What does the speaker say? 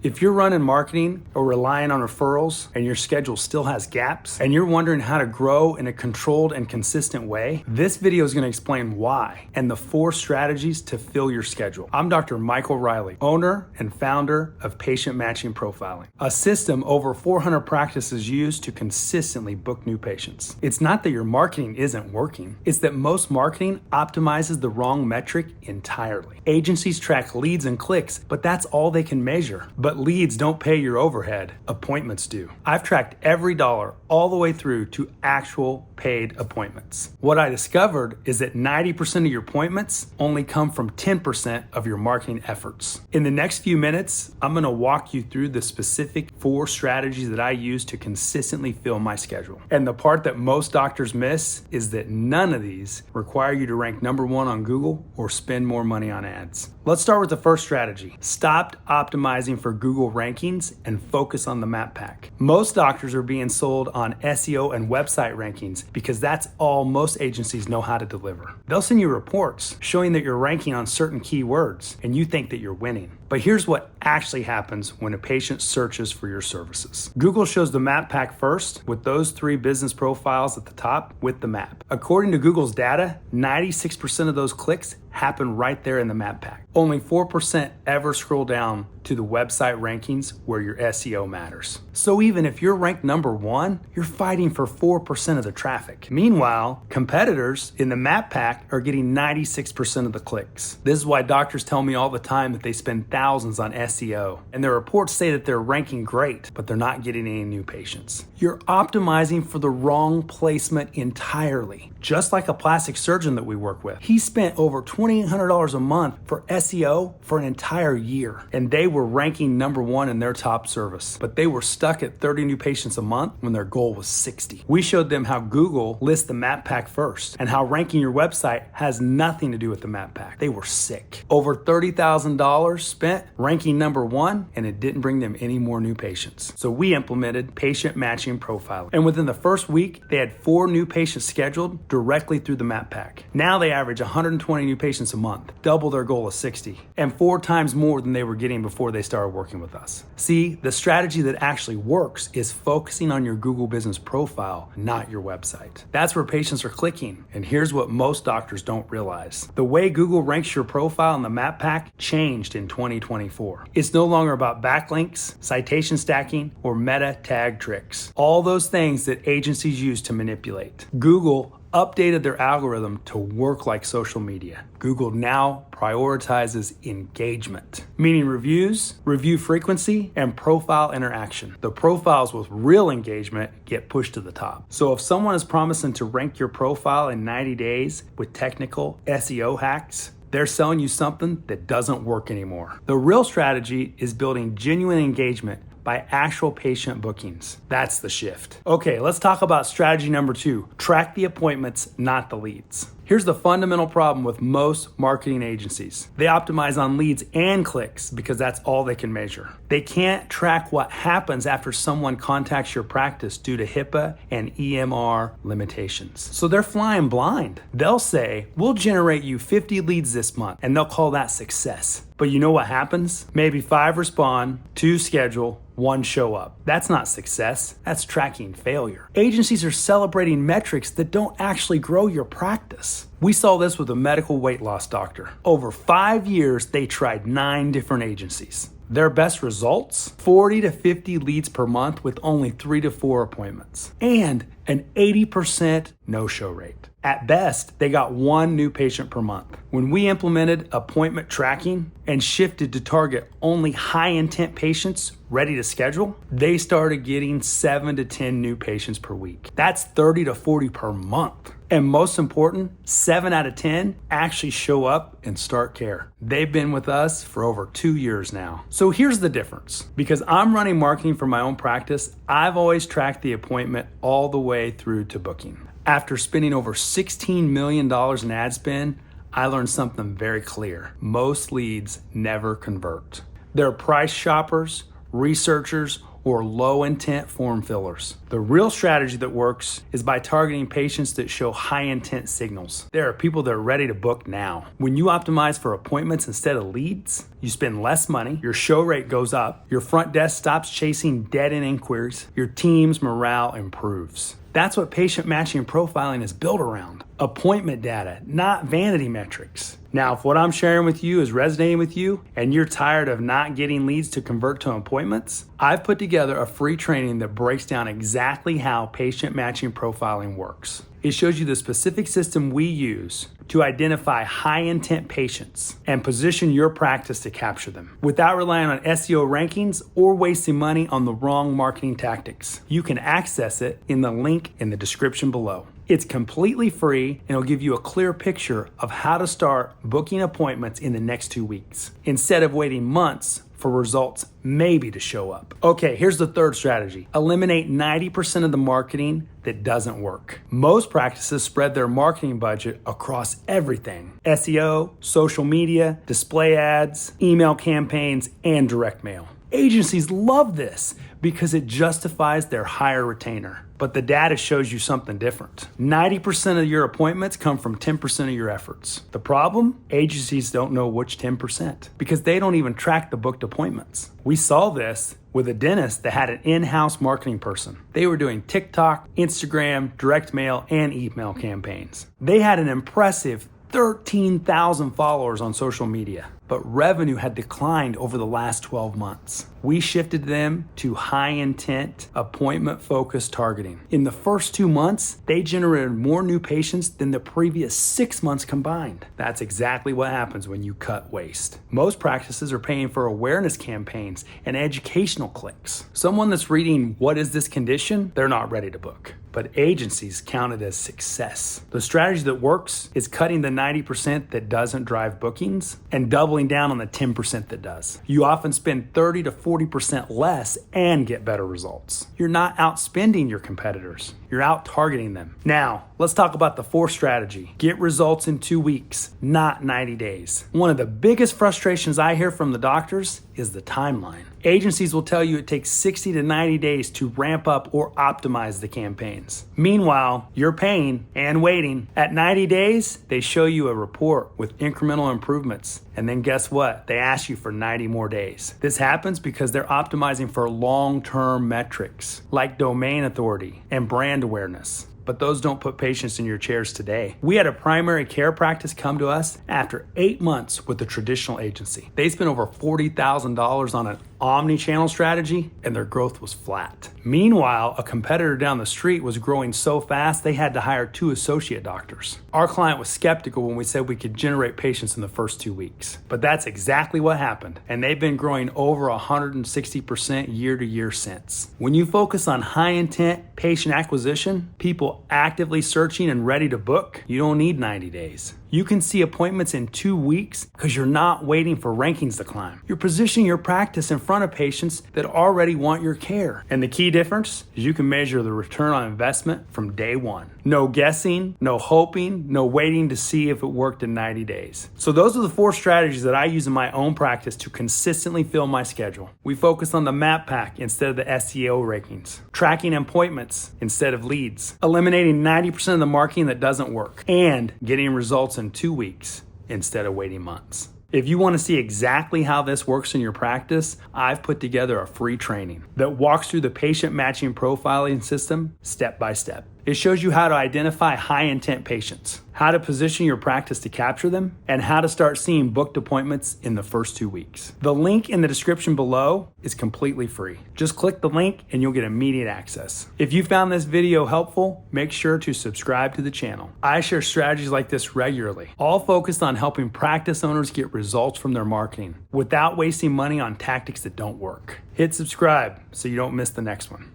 If you're running marketing or relying on referrals and your schedule still has gaps and you're wondering how to grow in a controlled and consistent way, this video is going to explain why and the 4 strategies to fill your schedule. I'm Dr. Michael Riley, owner and founder of Patient Matching Profiling, a system over 400 practices use to consistently book new patients. It's not that your marketing isn't working, it's that most marketing optimizes the wrong metric entirely. Agencies track leads and clicks, but that's all they can measure. But leads don't pay your overhead, appointments do. I've tracked every dollar all the way through to actual paid appointments. What I discovered is that 90% of your appointments only come from 10% of your marketing efforts. In the next few minutes, I'm going to walk you through the specific 4 strategies that I use to consistently fill my schedule. And the part that most doctors miss is that none of these require you to rank number 1 on Google or spend more money on ads. Let's start with the first strategy. Stop optimizing for Google rankings and focus on the map pack. Most doctors are being sold on SEO and website rankings because that's all most agencies know how to deliver. They'll send you reports showing that you're ranking on certain keywords and you think that you're winning. But here's what actually happens when a patient searches for your services. Google shows the map pack first with those 3 business profiles at the top with the map. According to Google's data, 96% of those clicks happen right there in the map pack. Only 4% ever scroll down to the website rankings where your SEO matters. So even if you're ranked number 1, you're fighting for 4% of the traffic. Meanwhile, competitors in the map pack are getting 96% of the clicks. This is why doctors tell me all the time that they spend thousands on SEO, and their reports say that they're ranking great, but they're not getting any new patients. You're optimizing for the wrong placement entirely. Just like a plastic surgeon that we work with. He spent over $2,800 a month for SEO for an entire year, and they were ranking number 1 in their top service, but they were stuck at 30 new patients a month when their goal was 60. We showed them how Google lists the map pack first and how ranking your website has nothing to do with the map pack. They were sick. Over $30,000 spent ranking number 1, and it didn't bring them any more new patients. So we implemented Patient Matching Profiling, and within the first week, they had 4 new patients scheduled directly through the map pack. Now they average 120 new patients a month, double their goal of 60, and 4 times more than they were getting before they started working with us. See, the strategy that actually works is focusing on your Google business profile, not your website. That's where patients are clicking, and here's what most doctors don't realize. The way Google ranks your profile in the map pack changed in 2024. It's no longer about backlinks, citation stacking, or meta tag tricks. All those things that agencies use to manipulate. Google updated their algorithm to work like social media. Google now prioritizes engagement, meaning reviews, review frequency, and profile interaction. The profiles with real engagement get pushed to the top. So if someone is promising to rank your profile in 90 days with technical SEO hacks, they're selling you something that doesn't work anymore. The real strategy is building genuine engagement by actual patient bookings. That's the shift. Okay, let's talk about strategy number 2. Track the appointments, not the leads. Here's the fundamental problem with most marketing agencies. They optimize on leads and clicks because that's all they can measure. They can't track what happens after someone contacts your practice due to HIPAA and EMR limitations. So they're flying blind. They'll say, we'll generate you 50 leads this month, and they'll call that success. But you know what happens? Maybe 5 respond, 2 schedule, 1 show up. That's not success, that's tracking failure. Agencies are celebrating metrics that don't actually grow your practice. We saw this with a medical weight loss doctor. Over 5 years, they tried 9 different agencies. Their best results? 40 to 50 leads per month with only 3 to 4 appointments. And an 80% no-show rate. At best, they got 1 new patient per month. When we implemented appointment tracking and shifted to target only high-intent patients ready to schedule, they started getting 7 to 10 new patients per week. That's 30 to 40 per month. And most important, 7 out of 10 actually show up and start care. They've been with us for over 2 years now. So here's the difference. Because I'm running marketing for my own practice, I've always tracked the appointment all the way through to booking. After spending over $16 million in ad spend, I learned something very clear. Most leads never convert. They're price shoppers, researchers, or low intent form fillers. The real strategy that works is by targeting patients that show high intent signals. There are people that are ready to book now. When you optimize for appointments instead of leads, you spend less money, your show rate goes up, your front desk stops chasing dead-end inquiries, your team's morale improves. That's what patient matching and profiling is built around. Appointment data, not vanity metrics. Now, if what I'm sharing with you is resonating with you and you're tired of not getting leads to convert to appointments, I've put together a free training that breaks down exactly how patient matching profiling works. It shows you the specific system we use to identify high intent patients and position your practice to capture them without relying on SEO rankings or wasting money on the wrong marketing tactics. You can access it in the link in the description below. It's completely free and it'll give you a clear picture of how to start booking appointments in the next 2 weeks instead of waiting months for results maybe to show up. Okay, here's the third strategy. Eliminate 90% of the marketing that doesn't work. Most practices spread their marketing budget across everything: SEO, social media, display ads, email campaigns, and direct mail. Agencies love this because it justifies their higher retainer. But the data shows you something different. 90% of your appointments come from 10% of your efforts. The problem? Agencies don't know which 10% because they don't even track the booked appointments. We saw this with a dentist that had an in-house marketing person. They were doing TikTok, Instagram, direct mail, and email campaigns. They had an impressive 13,000 followers on social media, but revenue had declined over the last 12 months. We shifted them to high intent, appointment focused targeting. In the first 2 months, they generated more new patients than the previous 6 months combined. That's exactly what happens when you cut waste. Most practices are paying for awareness campaigns and educational clicks. Someone that's reading "What is this condition?" they're not ready to book. But agencies count it as success. The strategy that works is cutting the 90% that doesn't drive bookings and doubling down on the 10% that does. You often spend 30 to 40% less and get better results. You're not outspending your competitors. You're out targeting them. Now, let's talk about the fourth strategy. Get results in 2 weeks, not 90 days. One of the biggest frustrations I hear from the doctors is the timeline. Agencies will tell you it takes 60 to 90 days to ramp up or optimize the campaigns. Meanwhile, you're paying and waiting. At 90 days, they show you a report with incremental improvements. And then guess what? They ask you for 90 more days. This happens because they're optimizing for long-term metrics like domain authority and brand awareness. But those don't put patients in your chairs today. We had a primary care practice come to us after 8 months with a traditional agency. They spent over $40,000 on an omni-channel strategy and their growth was flat. Meanwhile, a competitor down the street was growing so fast they had to hire 2 associate doctors. Our client was skeptical when we said we could generate patients in the first 2 weeks. But that's exactly what happened, and they've been growing over 160% year to year since. When you focus on high intent patient acquisition, people actively searching and ready to book, you don't need 90 days. You can see appointments in 2 weeks because you're not waiting for rankings to climb. You're positioning your practice in front of patients that already want your care. And the key difference is you can measure the return on investment from day one. No guessing, no hoping, no waiting to see if it worked in 90 days. So those are the 4 strategies that I use in my own practice to consistently fill my schedule. We focus on the map pack instead of the SEO rankings, tracking appointments instead of leads, eliminating 90% of the marketing that doesn't work, and getting results in 2 weeks instead of waiting months. If you want to see exactly how this works in your practice, I've put together a free training that walks through the patient matching profiling system step by step. It shows you how to identify high intent patients, how to position your practice to capture them, and how to start seeing booked appointments in the first 2 weeks. The link in the description below is completely free. Just click the link and you'll get immediate access. If you found this video helpful, make sure to subscribe to the channel. I share strategies like this regularly, all focused on helping practice owners get results from their marketing without wasting money on tactics that don't work. Hit subscribe so you don't miss the next one.